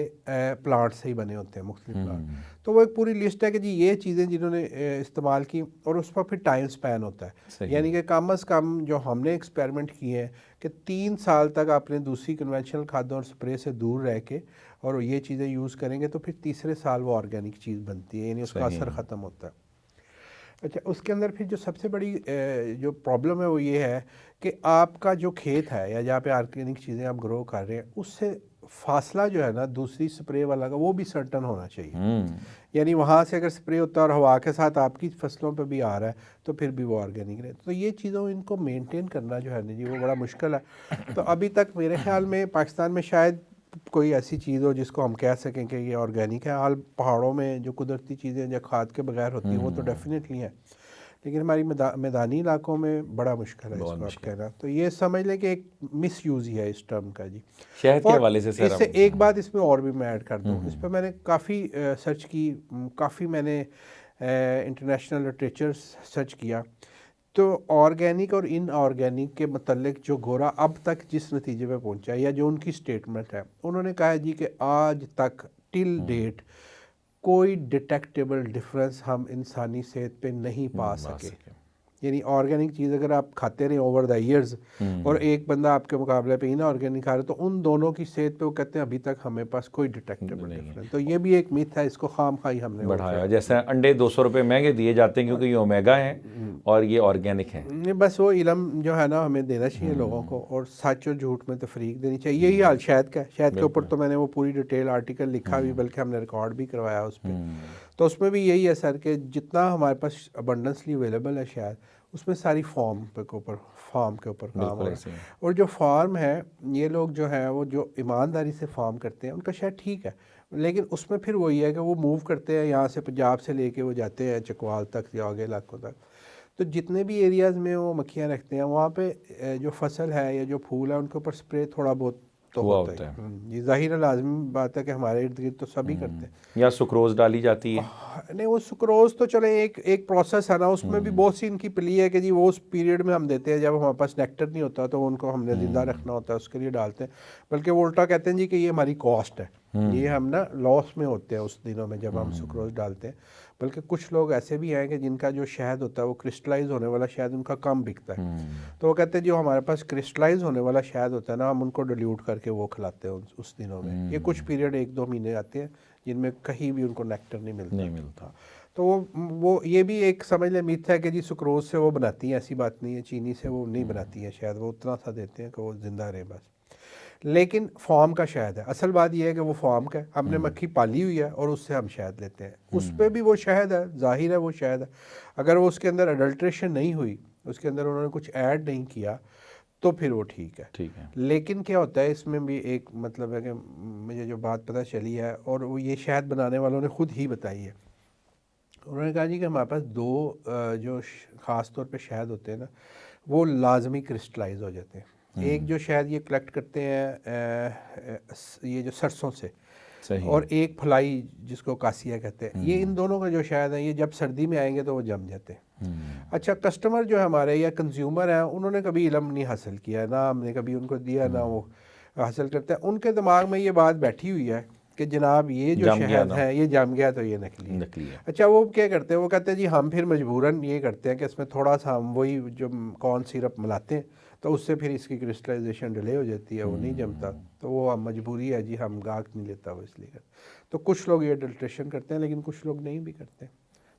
پلانٹ سے ہی بنے ہوتے ہیں، مختلف پلانٹ. تو وہ ایک پوری لسٹ ہے کہ جی یہ چیزیں جنہوں نے استعمال کی، اور اس پر پھر ٹائم سپین ہوتا ہے. یعنی کہ کم از کم جو ہم نے ایکسپیریمنٹ کیے ہیں کہ 3 سال تک آپ نے دوسری کنونشنل کھادوں اور سپرے سے دور رہ کے اور یہ چیزیں یوز کریں گے تو پھر تیسرے سال وہ آرگینک چیز بنتی ہے، یعنی اس کا اثر ختم ہوتا ہے. اچھا، اس کے اندر پھر جو سب سے بڑی جو پرابلم ہے وہ یہ ہے کہ آپ کا جو کھیت ہے یا جہاں پہ آرگینک چیزیں آپ گرو کر رہے ہیں، اس سے فاصلہ جو ہے نا دوسری سپرے والا کا، وہ بھی سرٹن ہونا چاہیے. یعنی وہاں سے اگر سپرے ہوتا ہے اور ہوا کے ساتھ آپ کی فصلوں پہ بھی آ رہا ہے تو پھر بھی وہ آرگینک رہے. تو یہ چیزوں ان کو مینٹین کرنا جو ہے نا جی وہ بڑا مشکل ہے. تو ابھی تک میرے خیال میں پاکستان میں شاید کوئی ایسی چیز ہو جس کو ہم کہہ سکیں کہ یہ آرگینک ہے. حال پہاڑوں میں جو قدرتی چیزیں جو کھاد کے بغیر ہوتی ہیں وہ تو ڈیفینیٹلی ہیں، لیکن ہماری میدانی علاقوں میں بڑا مشکل ہے اس کو آپ کہنا. تو یہ سمجھ لیں کہ ایک مس یوز ہی ہے اس ٹرم کا جی. شہد کے حوالے سے اس سے ایک بات اس میں اور بھی میں ایڈ کر دوں، اس پہ میں نے کافی سرچ کی، کافی میں نے انٹرنیشنل لٹریچر سرچ کیا تو آرگینک اور ان آرگینک کے متعلق جو گورا اب تک جس نتیجے پہ پہنچا ہے یا جو ان کی سٹیٹمنٹ ہے، انہوں نے کہا ہے جی کہ آج تک ٹل ڈیٹ کوئی ڈیٹیکٹیبل ڈفرنس ہم انسانی صحت پہ نہیں پا سکے. یعنی آرگینک چیز اگر آپ کھاتے رہے اوور دا ایئرز اور ایک بندہ آپ کے مقابلے پہ ان آرگینک کھا رہے تو ان دونوں کی صحت پہ وہ کہتے ہیں ابھی تک ہمیں پاس کوئی ڈیٹیکٹیبل ڈفرنس. تو یہ بھی ایک میتھ ہے، اس کو خام خواہی ہم نے بڑھایا. جیسے انڈے 200 روپے مہنگے دیے جاتے ہیں کیونکہ یہ اومیگا ہیں اور یہ آرگینک ہیں. بس وہ علم جو ہے نا ہمیں دینا چاہیے لوگوں کو، اور سچ اور جھوٹ میں تفریق دینی چاہیے. یہی حال شہد کا ہے. شہد کے اوپر تو میں نے وہ پوری ڈیٹیل آرٹیکل لکھا بھی، بلکہ ہم نے ریکارڈ بھی کروایا اس پہ. تو اس میں بھی یہی ہے سر کہ جتنا ہمارے پاس ابنڈنسلی اویلیبل ہے شہد، اس میں ساری فارم کے اوپر کام ہو رہا ہے. اور جو فارم ہے، یہ لوگ جو ہیں وہ جو ایمانداری سے فارم کرتے ہیں ان کا شاید ٹھیک ہے، لیکن اس میں پھر وہی ہے کہ وہ موو کرتے ہیں یہاں سے پنجاب سے لے کے وہ جاتے ہیں چکوال تک یا آگے علاقوں تک. تو جتنے بھی ایریاز میں وہ مکھیاں رکھتے ہیں وہاں پہ جو فصل ہے یا جو پھول ہے ان کے اوپر سپرے تھوڑا بہت تو ہوتا ہے. یہ ظاہر لازمی بات ہے کہ ہمارے ارد گرد تو سبھی کرتے ہیں. یا سکروز ڈالی جاتی ہے. نہیں، وہ سکروز تو چلے ایک پروسیس ہے نا، اس میں بھی بہت سی ان کی پلی ہے کہ جی وہ اس پیریڈ میں ہم دیتے ہیں جب ہمارے پاس نیکٹر نہیں ہوتا تو ان کو ہم نے زندہ رکھنا ہوتا ہے، اس کے لیے ڈالتے ہیں. بلکہ وہ الٹا کہتے ہیں جی کہ یہ ہماری کاسٹ ہے، یہ ہم نا لاس میں ہوتے ہیں اس دنوں میں جب ہم سکروز ڈالتے ہیں. بلکہ کچھ لوگ ایسے بھی ہیں کہ جن کا جو شہد ہوتا ہے وہ کرسٹلائز ہونے والا شہد ان کا کم بکتا ہے. تو وہ کہتے ہیں جو ہمارے پاس کرسٹلائز ہونے والا شہد ہوتا ہے نا، ہم ان کو ڈیلیوٹ کر کے وہ کھلاتے ہیں اس دنوں میں. یہ کچھ پیریڈ 1-2 مہینے آتے ہیں جن میں کہیں بھی ان کو نیکٹر نہیں ملتا. تو وہ یہ بھی ایک سمجھ لیں میتھ ہے کہ جی سکروز سے وہ بناتی ہیں، ایسی بات نہیں ہے. چینی سے وہ نہیں بناتی ہیں شاید، وہ اتنا سا دیتے ہیں کہ وہ زندہ رہے بس. لیکن فارم کا شہد ہے. اصل بات یہ ہے کہ وہ فارم کا ہے، ہم نے مکھی پالی ہوئی ہے اور اس سے ہم شہد لیتے ہیں. اس پہ بھی وہ شہد ہے، ظاہر ہے وہ شہد ہے. اگر وہ اس کے اندر اڈلٹریشن نہیں ہوئی، اس کے اندر انہوں نے کچھ ایڈ نہیں کیا، تو پھر وہ ٹھیک ہے. لیکن کیا ہوتا ہے اس میں بھی ایک مطلب ہے کہ مجھے جو بات پتہ چلی ہے اور وہ یہ شہد بنانے والوں نے خود ہی بتائی ہے. انہوں نے کہا جی کہ ہمارے پاس 2 جو خاص طور پہ شہد ہوتے ہیں نا، وہ لازمی کرسٹلائز ہو جاتے ہیں. ایک جو شہد یہ کلیکٹ کرتے ہیں یہ جو سرسوں سے، اور ایک پھلائی جس کو کاسیا کہتے ہیں. یہ ان دونوں کا جو شہد ہے یہ جب سردی میں آئیں گے تو وہ جم جاتے ہیں. اچھا، کسٹمر جو ہمارے یا کنزیومر ہیں انہوں نے کبھی علم نہیں حاصل کیا، نہ ہم نے کبھی ان کو دیا نہ وہ حاصل کرتے ہیں. ان کے دماغ میں یہ بات بیٹھی ہوئی ہے کہ جناب یہ جو شہد ہے یہ جم گیا تو یہ نکلی ہے. اچھا، وہ کیا کرتے ہیں؟ وہ کہتے ہیں جی ہم پھر مجبوراً یہ کرتے ہیں کہ اس میں تھوڑا سا ہم وہی جو کارن سیرپ ملاتے ہیں تو اس سے پھر اس کی کرسٹلائزیشن ڈیلے ہو جاتی ہے، وہ نہیں جمتا. تو وہ مجبوری ہے جی، ہم گاہک نہیں لیتا وہ اس لیے کرتے. تو کچھ لوگ یہ اڈلٹریشن کرتے ہیں لیکن کچھ لوگ نہیں بھی کرتے.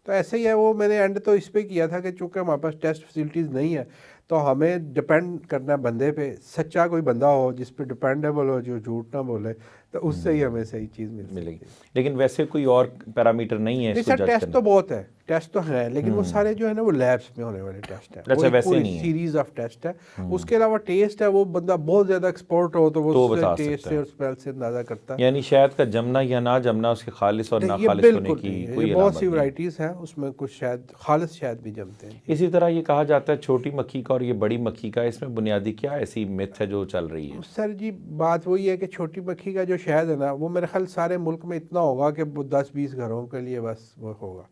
تو ایسے ہی ہے. وہ میں نے اینڈ تو اس پہ کیا تھا کہ چونکہ ہمارے پاس ٹیسٹ فیسلٹیز نہیں ہے تو ہمیں ڈپینڈ کرنا بندے پہ. سچا کوئی بندہ ہو جس پہ ڈپینڈیبل ہو، جو جھوٹ نہ بولے، تو اس سے ہی ہمیں صحیح چیز ملے گی. لیکن ویسے کوئی اور پیرامیٹر نہیں ہے؟ سر ٹیسٹ تو بہت ہے، ٹیسٹ تو ہیں، لیکن وہ سارے جو ہے نا وہ لیبس میں ہونے والے ٹیسٹ ہیں. اچھا، ویسے نہیں ہے، سیریز آف ٹیسٹ ہے. اس کے علاوہ ٹیسٹ ہے، وہ بندہ بہت زیادہ ایکسپرٹ ہو تو وہ ٹیسٹ سے اور اسمیل سے اندازہ کرتا ہے. یعنی شہد کا جمنا یا نہ جمنا، اس کے خالص اور ناخالص ہونے کی کوئی بہت سی ورائٹیز ہیں اس میں. کچھ شہد خالص شہد بھی جمتے ہیں. اسی طرح یہ کہا جاتا ہے چھوٹی مکھی کا اور یہ بڑی مکھی کا، اس میں بنیادی کیا ایسی میتھ ہے جو چل رہی ہے؟ سر جی بات وہی ہے کہ چھوٹی مکھی کا جو شہد ہے نا، وہ میرے خیال سارے ملک میں اتنا ہوگا کہ 10-20 گھروں کے لیے بس وہ ہوگا،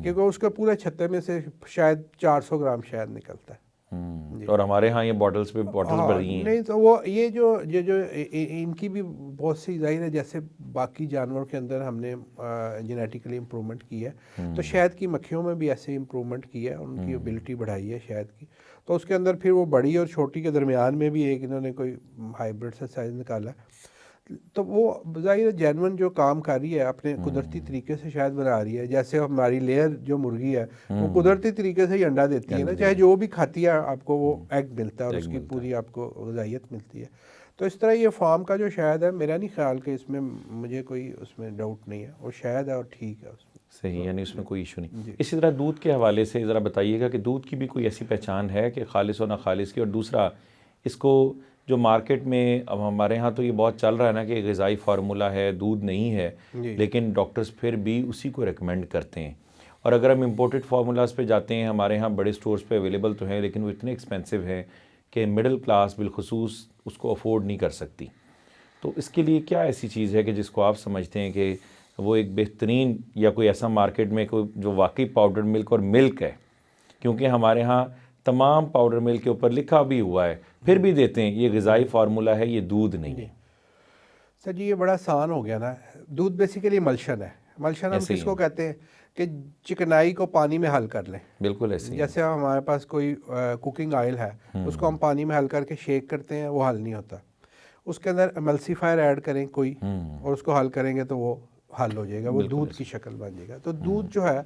کیونکہ اس کے پورے چھتے میں سے شاید 400 گرام شہد نکلتا ہے. اور ہمارے ہاں یہ بوٹلز پہ بوٹلز بھری ہیں. نہیں تو وہ یہ جو ان کی بھی بہت سی ظاہر ہے، جیسے باقی جانوروں کے اندر ہم نے جینیٹیکلی امپرومنٹ کی ہے، تو شہد کی مکھیوں میں بھی ایسے امپرومنٹ کی ہے، ان کی ایبلٹی بڑھائی ہے شہد کی. تو اس کے اندر پھر وہ بڑی اور چھوٹی کے درمیان میں بھی ایک انہوں نے کوئی ہائیبرڈ سا سائز نکالا. تو وہ ظاہر جینون جو کام کر رہی ہے اپنے قدرتی طریقے سے شاید بنا رہی ہے. جیسے ہماری لیئر جو مرغی ہے وہ قدرتی طریقے سے ہی انڈا دیتی ہے نا، چاہے جو بھی کھاتی ہے آپ کو وہ ایگ ملتا ہے اور اس کی پوری آپ کو غذائیت ملتی ہے. تو اس طرح یہ فارم کا جو شہد ہے، میرا نہیں خیال کہ اس میں مجھے کوئی اس میں ڈاؤٹ نہیں ہے. وہ شہد ہے اور ٹھیک ہے اس میں صحیح، یعنی اس میں کوئی ایشو نہیں. اسی طرح دودھ کے حوالے سے ذرا بتائیے گا کہ دودھ کی بھی کوئی ایسی پہچان ہے کہ خالص اور ناخالص کی؟ اور دوسرا، اس کو جو مارکیٹ میں اب ہمارے ہاں تو یہ بہت چل رہا ہے نا کہ غذائی فارمولہ ہے، دودھ نہیں ہے، لیکن ڈاکٹرز پھر بھی اسی کو ریکمینڈ کرتے ہیں. اور اگر ہم امپورٹڈ فارمولاز پہ جاتے ہیں، ہمارے ہاں بڑے سٹورز پہ اویلیبل تو ہیں لیکن وہ اتنے ایکسپینسو ہیں کہ مڈل کلاس بالخصوص اس کو افورڈ نہیں کر سکتی. تو اس کے لیے کیا ایسی چیز ہے کہ جس کو آپ سمجھتے ہیں کہ وہ ایک بہترین، یا کوئی ایسا مارکیٹ میں کوئی جو واقعی پاؤڈر ملک اور ملک ہے؟ کیونکہ ہمارے ہاں تمام پاؤڈر ملک کے اوپر لکھا بھی ہوا ہے، پھر بھی دیتے ہیں یہ غذائی فارمولہ ہے، یہ دودھ نہیں ہے۔ سر جی یہ بڑا آسان ہو گیا نا، دودھ بیسیکلی ملشن ہے۔ ملشن ہم کس کو کہتے ہیں کہ چکنائی کو پانی میں حل کر لیں، بالکل ایسے ہی۔ جیسے ہمارے پاس کوئی کوکنگ آئل ہے، اس کو ہم پانی میں حل کر کے شیک کرتے ہیں، وہ حل نہیں ہوتا، اس کے اندر ایملسیفائر ایڈ کریں کوئی اور اس کو حل کریں گے تو وہ حل ہو جائے گا، وہ دودھ کی شکل بن جائے گا۔ تو دودھ جو ہے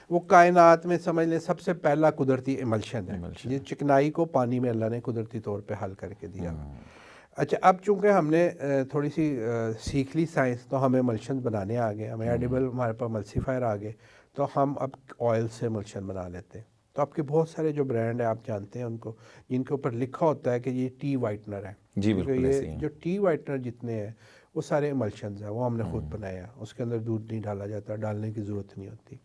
وہ کائنات میں سمجھ لیں سب سے پہلا قدرتی ایملشن ہے، یہ چکنائی کو پانی میں اللہ نے قدرتی طور پہ حل کر کے دیا۔ اچھا اب چونکہ ہم نے تھوڑی سی سیکھ لی سائنس، تو ہمیں ملشن بنانے آ گئے، ہمیں ایڈیبل ہمارے پاس ملسیفائر آ گئے، تو ہم اب آئل سے ملشن بنا لیتے ہیں۔ تو آپ کے بہت سارے جو برانڈ ہیں آپ جانتے ہیں ان کو، جن کے اوپر لکھا ہوتا ہے کہ یہ ٹی وائٹنر ہے، جی بالکل ایسے ہی۔ یہ جو ٹی وائٹنر جتنے ہیں وہ سارے ایملشنز ہیں، وہ ہم نے خود بنایا، اس کے اندر دودھ نہیں ڈالا جاتا، ڈالنے کی ضرورت نہیں ہوتی،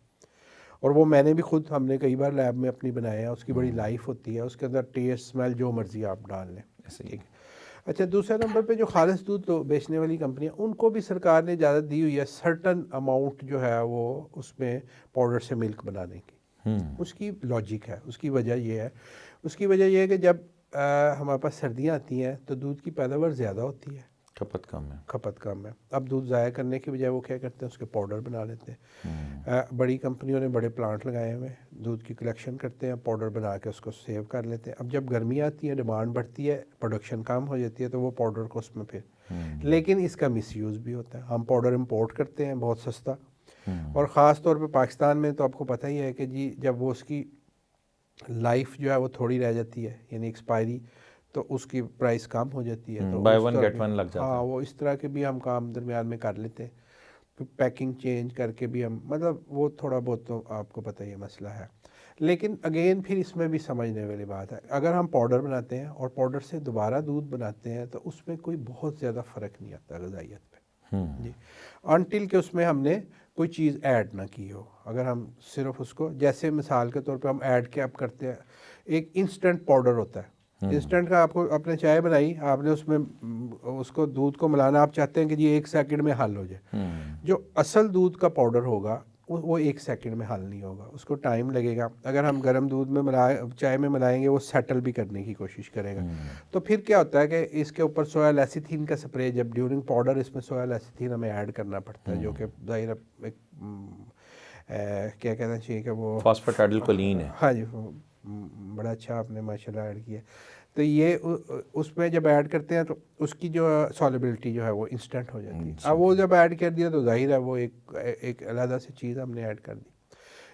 اور وہ میں نے بھی خود، ہم نے کئی بار لیب میں اپنی بنایا ہے، اس کی بڑی لائف ہوتی ہے، اس کے اندر ٹیسٹ اسمیل جو مرضی آپ ڈال لیں، ٹھیک ہے۔ اچھا دوسرے نمبر پہ جو خالص دودھ بیچنے والی کمپنیاں، ان کو بھی سرکار نے اجازت دی ہوئی ہے سرٹن اماؤنٹ جو ہے وہ اس میں پاؤڈر سے ملک بنانے کی۔ اس کی لاجک ہے، اس کی وجہ یہ ہے، اس کی وجہ یہ ہے کہ جب ہمارے پاس سردیاں آتی ہیں تو دودھ کی پیداوار زیادہ ہوتی ہے، کھپت کم ہے، کھپت کم ہے۔ اب دودھ ضائع کرنے کی بجائے وہ کیا کرتے ہیں، اس کے پاؤڈر بنا لیتے ہیں۔ بڑی کمپنیوں نے بڑے پلانٹ لگائے ہوئے ہیں، دودھ کی کلیکشن کرتے ہیں، پاؤڈر بنا کے اس کو سیو کر لیتے ہیں۔ اب جب گرمی آتی ہے، ڈیمانڈ بڑھتی ہے، پروڈکشن کم ہو جاتی ہے، تو وہ پاؤڈر کو اس میں پھر لیکن اس کا مس یوز بھی ہوتا ہے، ہم پاؤڈر امپورٹ کرتے ہیں بہت سستا، اور خاص طور پہ پاکستان میں تو آپ کو پتہ ہی ہے کہ جی جب وہ اس کی لائف جو ہے وہ تھوڑی رہ جاتی ہے، یعنی ایکسپائری، تو اس کی پرائس کم ہو جاتی ہے، تو بائی ون گیٹ ون لگ جاتا ہے۔ ہاں وہ اس طرح کے بھی ہم کام درمیان میں کر لیتے ہیں، پیکنگ چینج کر کے بھی ہم، مطلب وہ تھوڑا بہت تو آپ کو پتہ یہ مسئلہ ہے۔ لیکن اگین پھر اس میں بھی سمجھنے والی بات ہے، اگر ہم پاؤڈر بناتے ہیں اور پاؤڈر سے دوبارہ دودھ بناتے ہیں تو اس میں کوئی بہت زیادہ فرق نہیں آتا غذائیت پہ، جی، انٹل کہ اس میں ہم نے کوئی چیز ایڈ نہ کی ہو۔ اگر ہم صرف اس کو، جیسے مثال کے طور پہ ہم ایڈ کیا اب کرتے ہیں، ایک انسٹنٹ پاؤڈر ہوتا ہے، انسٹنٹ کا، آپ کو اپنے چائے بنائی، آپ نے اس میں اس کو دودھ کو ملانا، آپ چاہتے ہیں کہ جی 1 سیکنڈ میں حل ہو جائے، جو اصل دودھ کا پاؤڈر ہوگا وہ 1 سیکنڈ میں حل نہیں ہوگا، اس کو ٹائم لگے گا۔ اگر ہم گرم دودھ میں چائے میں ملائیں گے، وہ سیٹل بھی کرنے کی کوشش کرے گا۔ تو پھر کیا ہوتا ہے کہ اس کے اوپر سویا لیسیتھین کا سپرے، جب ڈیورنگ پاؤڈر اس میں سویا لیسیتھین ہمیں ایڈ کرنا پڑتا ہے، جو کہ ظاہر ایک کیا کہنا چاہیے کہ وہ فاسفیٹیڈلکولین ہے۔ ہاں جی، بڑا اچھا آپ نے ماشاءاللہ ایڈ کیا۔ تو یہ اس میں جب ایڈ کرتے ہیں تو اس کی جو سالبلٹی جو ہے وہ انسٹنٹ ہو جاتی ہے۔ اب وہ جب ایڈ کر دیا تو ظاہر ہے وہ ایک علیحدہ سے چیز ہم نے ایڈ کر دی۔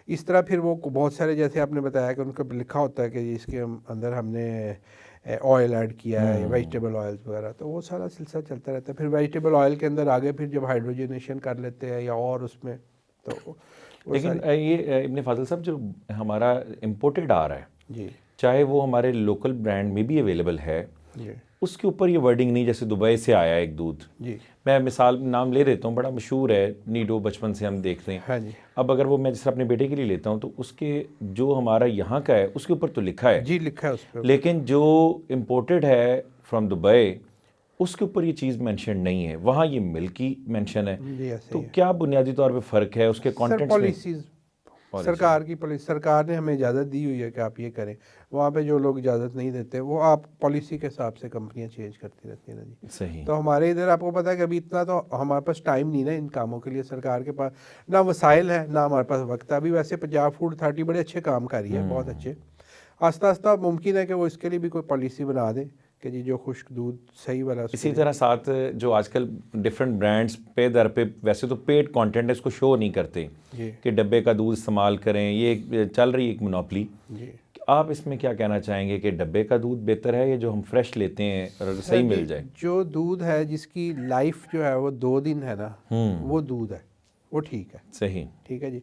اس طرح پھر وہ بہت سارے، جیسے آپ نے بتایا کہ ان کو لکھا ہوتا ہے کہ اس کے اندر ہم نے آئل ایڈ کیا ہے، ویجیٹیبل آئلس وغیرہ، تو وہ سارا سلسلہ چلتا رہتا ہے۔ پھر ویجیٹیبل آئل کے اندر آگے پھر جب ہائیڈروجنیشن کر لیتے ہیں یا اور اس میں، تو لیکن یہ ابن فاضل صاحب جو ہمارا امپورٹڈ آ رہا ہے، جی، چاہے وہ ہمارے لوکل برانڈ میں بھی اویلیبل ہے، جی، اس کے اوپر یہ ورڈنگ نہیں، جیسے دبئی سے آیا ایک دودھ، جی، میں مثال نام لے دیتا ہوں، بڑا مشہور ہے نیڈو، بچپن سے ہم دیکھتے ہیں۔ ہاں جی، اب اگر وہ میں جیسے اپنے بیٹے کے لیے لیتا ہوں تو اس کے جو ہمارا یہاں کا ہے اس کے اوپر تو لکھا ہے، جی لکھا ہے اس پہ، لیکن جو امپورٹڈ ہے فرام دبئی اس کے اوپر یہ چیز مینشن نہیں ہے، وہاں یہ ملکی مینشن ہے۔ جی ایسے تو ہی ہے۔ کیا بنیادی طور پہ فرق ہے اس کے سر کانٹینٹس میں؟ پالیسیز، سرکار کی پالیسی، سرکار نے ہمیں اجازت دی ہوئی ہے کہ آپ یہ کریں، وہاں پہ جو لوگ اجازت نہیں دیتے وہ آپ پالیسی کے حساب سے کمپنیاں چینج کرتی رہتی ہیں نا جی۔ صحیح۔ تو ہمارے ادھر آپ کو پتہ ہے کہ ابھی اتنا تو ہمارے پاس ٹائم نہیں نا ان کاموں کے لیے، سرکار کے پاس نہ وسائل ہے نہ ہمارے پاس وقت ہے۔ ابھی ویسے پنجاب فوڈ اتھارٹی بڑے اچھے کام کر رہی ہے، بہت اچھے، آہستہ آہستہ ممکن ہے کہ وہ اس کے لیے بھی کوئی پالیسی بنا دیں کہ جی جو خشک دودھ صحیح والا۔ اسی طرح ساتھ جو آج کل ڈفرینٹ برانڈس پہ در پہ ویسے تو پیڈ کانٹینٹ ہے، اس کو شو نہیں کرتے کہ ڈبے کا دودھ استعمال کریں، یہ چل رہی ایک منوپلی۔ آپ اس میں کیا کہنا چاہیں گے کہ ڈبے کا دودھ بہتر ہے یا جو ہم فریش لیتے ہیں اور صحیح مل جائے؟ جو دودھ ہے جس کی لائف جو ہے وہ 2 دن ہے نا، وہ دودھ ہے، وہ ٹھیک ہے، صحیح، ٹھیک ہے جی۔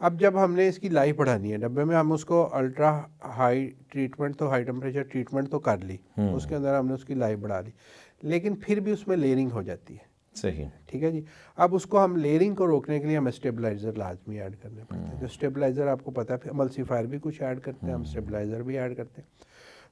اب جب ہم نے اس کی لائف بڑھانی ہے، ڈبے میں ہم اس کو الٹرا ہائی ٹریٹمنٹ تو ہائی ٹمپریچر ٹریٹمنٹ تو کر لی، اس کے اندر ہم نے اس کی لائف بڑھا لی، لیکن پھر بھی اس میں لیئرنگ ہو جاتی ہے، صحیح، ٹھیک ہے جی۔ اب اس کو ہم لیئرنگ کو روکنے کے لیے ہمیں اسٹیبلائزر لازمی ایڈ کرنے پڑتے ہیں، جو اسٹیبلائزر آپ کو پتہ ہے، ایملسیفائر بھی کچھ ایڈ کرتے ہیں ہم، اسٹیبلائزر بھی ایڈ کرتے ہیں،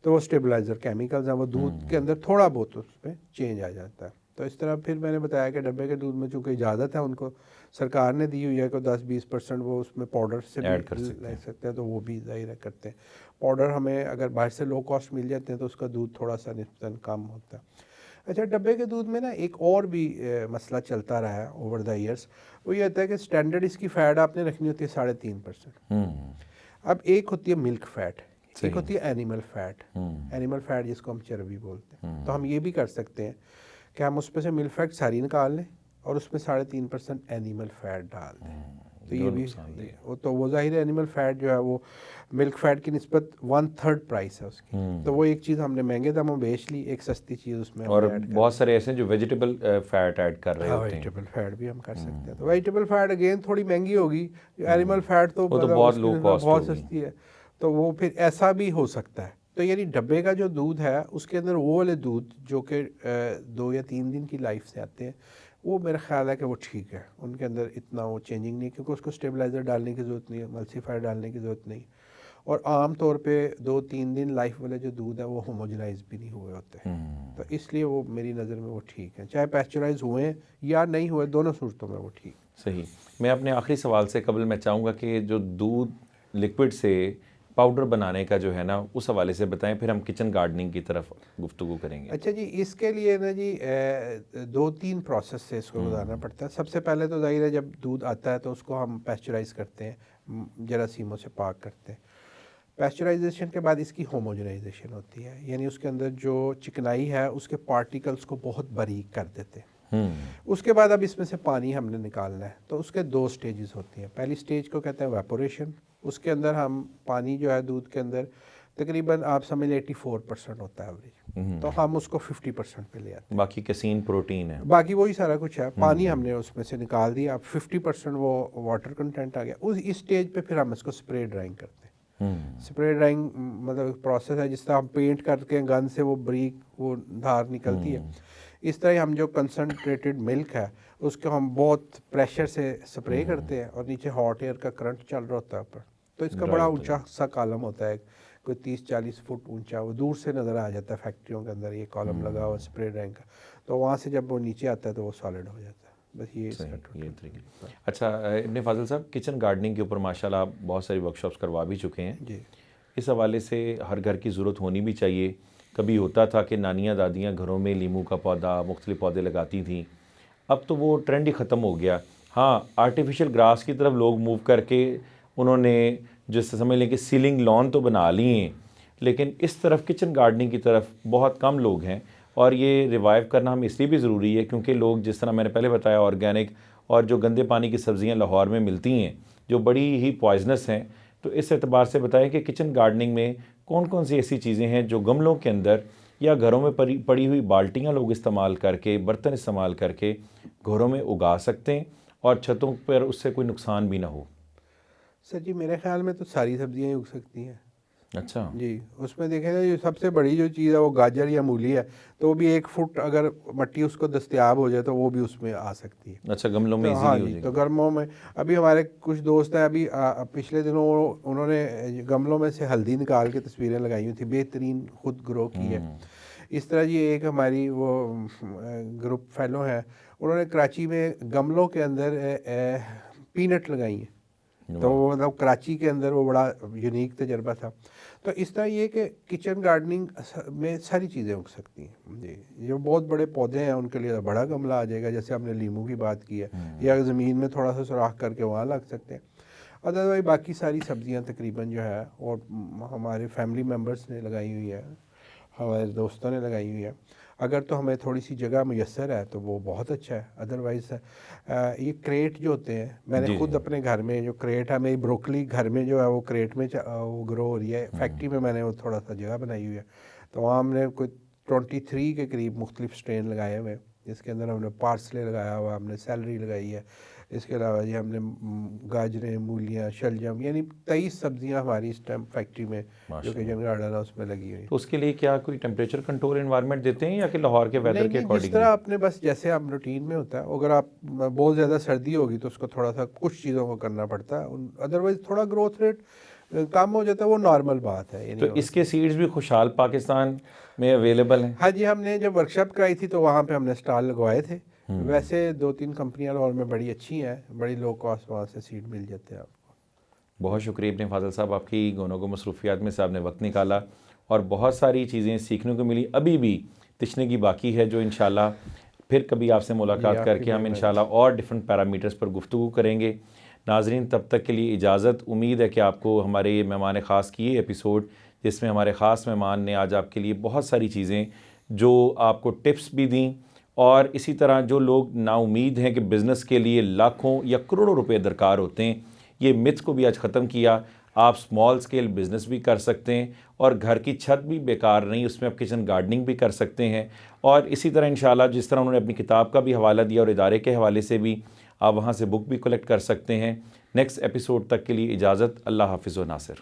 تو وہ اسٹیبلائزر کیمیکلز ہیں، وہ دودھ کے اندر تھوڑا بہت اس میں چینج آ جاتا ہے۔ تو اس طرح پھر میں نے بتایا کہ ڈبے کے دودھ میں چونکہ اجازت ہے ان کو سرکار نے دی ہوئی ہے کہ 10-20% وہ اس میں پاؤڈر سے بھی لے سکتے ہیں، تو وہ بھی ظاہر کرتے ہیں۔ پاؤڈر ہمیں اگر باہر سے لو کاسٹ مل جاتے ہیں تو اس کا دودھ تھوڑا سا نسبتاً کم ہوتا ہے۔ اچھا، ڈبے کے دودھ میں نا ایک اور بھی مسئلہ چلتا رہا ہے اوور دا ایئرس، وہ یہ ہوتا ہے کہ اسٹینڈرڈ اس کی فیٹ آپ نے رکھنی ہوتی ہے 3.5%۔ اب ایک ہوتی ہے ملک فیٹ، ایک ہوتی ہے اینیمل فیٹ۔ اینیمل فیٹ جس کو ہم چربی بولتے ہیں، تو ہم یہ بھی کر سکتے ہیں کہ ہم اس میں سے ملک فیٹ ساری نکال لیں اور اس میں 3.5% اینیمل فیٹ ڈال دیں، تو یہ بھی تو وہ ظاہر ہے اینیمل فیٹ جو ہے وہ ملک فیٹ کی نسبت 1/3 پرائس ہے اس کی، تو وہ ایک چیز ہم نے مہنگے داموں بیچ لی، ایک سستی چیز اس میں، اور بہت سارے ایسے جو ویجیٹیبل فیٹ ایڈ کر رہے ہوتے ہیں، ویجیٹیبل فیٹ بھی ہم کر سکتے ہیں۔ تو ویجیٹیبل فیٹ اگین تھوڑی مہنگی ہوگی، اینیمل فیٹ تو بہت لو کاسٹ، بہت سستی ہے، تو وہ پھر ایسا بھی ہو سکتا ہے۔ تو یعنی ڈبے کا جو دودھ ہے اس کے اندر وہ والے دودھ جو کہ 2 یا 3 دن کی لائف سے آتے ہیں، وہ میرا خیال ہے کہ وہ ٹھیک ہے، ان کے اندر اتنا وہ چینجنگ نہیں، کیونکہ اس کو اسٹیبلائزر ڈالنے کی ضرورت نہیں ہے، ملسیفائر ڈالنے کی ضرورت نہیں، اور عام طور پہ 2-3 دن لائف والے جو دودھ ہے وہ ہوموجنائز بھی نہیں ہوئے ہوتے ہیں، تو اس لیے وہ میری نظر میں وہ ٹھیک ہے، چاہے پیسچرائز ہوئے یا نہیں ہوئے، دونوں صورتوں میں وہ ٹھیک۔ صحیح۔ میں اپنے آخری سوال سے قبل میں چاہوں گا کہ جو دودھ لکوڈ سے پاؤڈر بنانے کا جو ہے نا، اس حوالے سے بتائیں، پھر ہم کچن گارڈننگ کی طرف گفتگو کریں گے۔ اچھا جی، اس کے لیے نا جی 2-3 پروسیس سے اس کو گزارنا پڑتا ہے۔ سب سے پہلے تو ظاہر ہے جب دودھ آتا ہے تو اس کو ہم پیسچرائز کرتے ہیں، جراثیموں سے پاک کرتے ہیں۔ پیسچرائزیشن کے بعد اس کی ہوموجنائزیشن ہوتی ہے، یعنی اس کے اندر جو چکنائی ہے اس کے پارٹیکلز کو بہت باریک کر دیتے ہیں۔ اس کے بعد اب اس میں سے پانی ہم نے نکالنا ہے، تو اس کے 2 سٹیجز ہوتی ہیں۔ پہلی سٹیج کو کہتے ہیں ویپوریشن، اس کے اندر ہم پانی جو ہے دودھ کے اندر تقریباً آپ سمجھ لیں 84% ہوتا ہے ایوریج، تو ہم اس کو 50% پہ لے آتے ہیں، باقی کیسین پروٹین ہے، باقی وہی سارا کچھ ہے، پانی ہم نے اس میں سے نکال دیا، اب 50% وہ واٹر کنٹینٹ آ گیا۔ اس اسٹیج پہ پھر ہم اس کو اسپرے ڈرائنگ کرتے ہیں۔ اسپرے ڈرائنگ مطلب ایک پروسیس ہے، جس طرح ہم پینٹ کر کے گن سے وہ بریک وہ دھار نکلتی ہے، اس طرح ہم جو کنسنٹریٹڈ ملک ہے اس کو ہم بہت پریشر سے اسپرے کرتے ہیں، اور نیچے ہاٹ ایئر کا کرنٹ چل رہا ہوتا ہے اوپر، تو اس کا بڑا اونچا سا کالم ہوتا ہے، کوئی 30-40 فٹ اونچا، وہ دور سے نظر آ جاتا ہے فیکٹریوں کے اندر یہ کالم لگا ہوا اسپرے ڈرائنگ کا، تو وہاں سے جب وہ نیچے آتا ہے تو وہ سالڈ ہو جاتا ہے۔ بس یہ اس کا طریقہ۔ اچھا ابن فاضل صاحب، کچن گارڈننگ کے اوپر ماشاءاللہ آپ بہت ساری ورک شاپس کروا بھی چکے ہیں جی۔ اس حوالے سے ہر گھر کی ضرورت ہونی بھی چاہیے۔ کبھی ہوتا تھا کہ نانیاں دادیاں گھروں میں لیموں کا پودا، مختلف پودے لگاتی تھیں، اب تو وہ ٹرینڈ ہی ختم ہو گیا۔ ہاں، آرٹیفیشل گراس کی طرف لوگ موو کر کے انہوں نے جس سے سمجھ لیں کہ سیلنگ لان تو بنا لی ہیں، لیکن اس طرف کچن گارڈننگ کی طرف بہت کم لوگ ہیں، اور یہ ریوائیو کرنا ہم اس لیے بھی ضروری ہے کیونکہ لوگ جس طرح میں نے پہلے بتایا آرگینک اور جو گندے پانی کی سبزیاں لاہور میں ملتی ہیں جو بڑی ہی پوائزنس ہیں، تو اس اعتبار سے بتائیں کہ کچن گارڈننگ میں کون کون سی ایسی چیزیں ہیں جو گملوں کے اندر یا گھروں میں پڑی ہوئی بالٹیاں لوگ استعمال کر کے، برتن استعمال کر کے گھروں میں اگا سکتے ہیں اور چھتوں پر اس سے کوئی نقصان بھی نہ ہو؟ سر جی، میرے خیال میں تو ساری سبزیاں ہی اگ سکتی ہیں۔ اچھا جی، اس میں دیکھیں نا، جو سب سے بڑی جو چیز ہے وہ گاجر یا مولی ہے، تو وہ بھی 1 فٹ اگر مٹی اس کو دستیاب ہو جائے تو وہ بھی اس میں آ سکتی ہے۔ اچھا، گملوں میں ہاں ایزیلی ہو جی، جائے تو گی۔ گرموں میں ابھی ہمارے کچھ دوست ہیں، ابھی پچھلے دنوں انہوں نے گملوں میں سے ہلدی نکال کے تصویریں لگائی ہوئی تھیں، بہترین خود گرو کی ہے۔ اس طرح جی ایک ہماری وہ گروپ فیلو ہے، انہوں نے کراچی میں گملوں کے اندر پینٹ لگائی ہیں، تو وہ مطلب کراچی کے اندر وہ بڑا یونیک تجربہ تھا۔ تو اس طرح یہ کہ کچن گارڈننگ میں ساری چیزیں اگ سکتی ہیں جی۔ جو بہت بڑے پودے ہیں ان کے لیے بڑا گملہ آ جائے گا، جیسے ہم نے لیموں کی بات کی ہے، یا زمین میں تھوڑا سا سوراخ کر کے وہاں لگ سکتے ہیں۔ ادروائز باقی ساری سبزیاں تقریباً جو ہے، اور ہمارے فیملی ممبرس نے لگائی ہوئی ہے، ہمارے دوستوں نے لگائی ہوئی ہے، اگر تو ہمیں تھوڑی سی جگہ میسر ہے تو وہ بہت اچھا ہے۔ ادروائز یہ کریٹ جو ہوتے ہیں، میں نے خود اپنے گھر میں جو کریٹ ہے، میری بروکلی گھر میں جو ہے وہ کریٹ میں وہ گرو ہو رہی ہے، فیکٹری میں نے وہ تھوڑا سا جگہ بنائی ہوئی ہے، تو وہاں ہم نے کوئی 23 کے قریب مختلف سٹرین لگائے ہوئے ہیں، جس کے اندر ہم نے پارسلے لگایا ہوا، ہم نے سیلری لگائی ہے، اس کے علاوہ یہ ہم نے گاجریں، مولیاں، شلجم، یعنی 23 سبزیاں ہماری اس ٹائم فیکٹری میں جو کچن گارڈن ہے اس میں لگی ہوئی۔ تو اس کے لیے کیا کوئی ٹیمپریچر کنٹرول انوائرمنٹ دیتے ہیں یا کہ لاہور کے ویدر کے اکارڈنگ؟ جس طرح آپ نے بس جیسے آپ روٹین میں ہوتا ہے، اگر آپ بہت زیادہ سردی ہوگی تو اس کو تھوڑا سا کچھ چیزوں کو کرنا پڑتا ہے، ادروائز تھوڑا گروتھ ریٹ کم ہو جاتا ہے وہ نارمل بات ہے. تو اس کے سیڈز بھی خوشحال پاکستان میں اویلیبل ہیں؟ ہاں جی, ہم نے جب ورکشاپ کرائی تھی تو وہاں پہ ہم نے اسٹال لگوائے تھے. ویسے 2-3 کمپنیاں لاہور میں بڑی اچھی ہیں, بڑی لو کاسٹ, وہاں سے سیڈ مل جاتے ہیں آپ کو. بہت شکریہ ابن فاضل صاحب, آپ کی گونوں کو مصروفیات میں سے آپ نے وقت نکالا اور بہت ساری چیزیں سیکھنے کو ملی. ابھی بھی تشنگی باقی ہے جو انشاءاللہ پھر کبھی آپ سے ملاقات کر کے ہم انشاءاللہ اور ڈیفرنٹ پیرامیٹرز پر گفتگو کریں گے. ناظرین تب تک کے لیے اجازت. امید ہے کہ آپ کو ہمارے یہ مہمان خاص کی یہ ایپیسوڈ, جس میں ہمارے خاص مہمان نے آج آپ کے لیے بہت ساری چیزیں جو آپ کو ٹپس بھی دیں, اور اسی طرح جو لوگ نا امید ہیں کہ بزنس کے لیے لاکھوں یا کروڑوں روپے درکار ہوتے ہیں, یہ متھ کو بھی آج ختم کیا. آپ سمال سکیل بزنس بھی کر سکتے ہیں اور گھر کی چھت بھی بیکار نہیں, اس میں آپ کچن گارڈننگ بھی کر سکتے ہیں. اور اسی طرح انشاءاللہ جس طرح انہوں نے اپنی کتاب کا بھی حوالہ دیا اور ادارے کے حوالے سے بھی آپ وہاں سے بک بھی کلیکٹ کر سکتے ہیں. نیکسٹ ایپیسوڈ تک کے لیے اجازت. اللہ حافظ و ناصر.